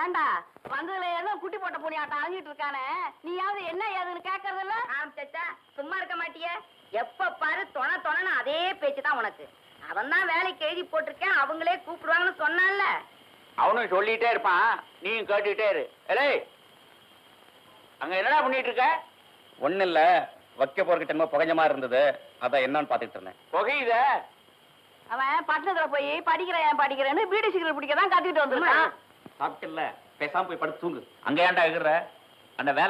ஏண்டா வந்ததுல ஏதோ குட்டி போட்ட பூனியாட்டம் அழிஞ்சிட்டு இருக்கானே, நீயாவது என்ன ஏதுன்னு கேட்கறதில்ல? சச்சா சும்மா இருக்க மாட்டியே, எப்ப பாரு தொணன்னு அதே பேச்சு தான் உனக்கு. அவன் தான் வேலைக்கு எழுதி போட்டிருக்கேன், அவங்களே கூப்பிடுவாங்கன்னு சொன்னான்ல. அவனும் சொல்லிட்டே இருப்பான், நீயும் கேட்டுக்கிட்டே இரு. ஏய், அங்க என்னடா பண்ணிட்டு இருக்க? ஒண்ணு இல்ல, வைக்க போறக்கிட்ட புகஞ்ச மாதிரி இருந்தது, அதான் என்னன்னு பாத்துட்டு இருந்தேன். புகையுத? அவன் பட்டணத்துல போய் படிக்கிறேன்னு பீடி சிகரெட் பிடிக்க தான் கத்திட்டு வந்துருக்கான். சாப்பிட்டு இல்ல, பேசாம போய் படுத்து தூங்கு. அங்க ஏன்டா இருக்கிற? அந்த வேலை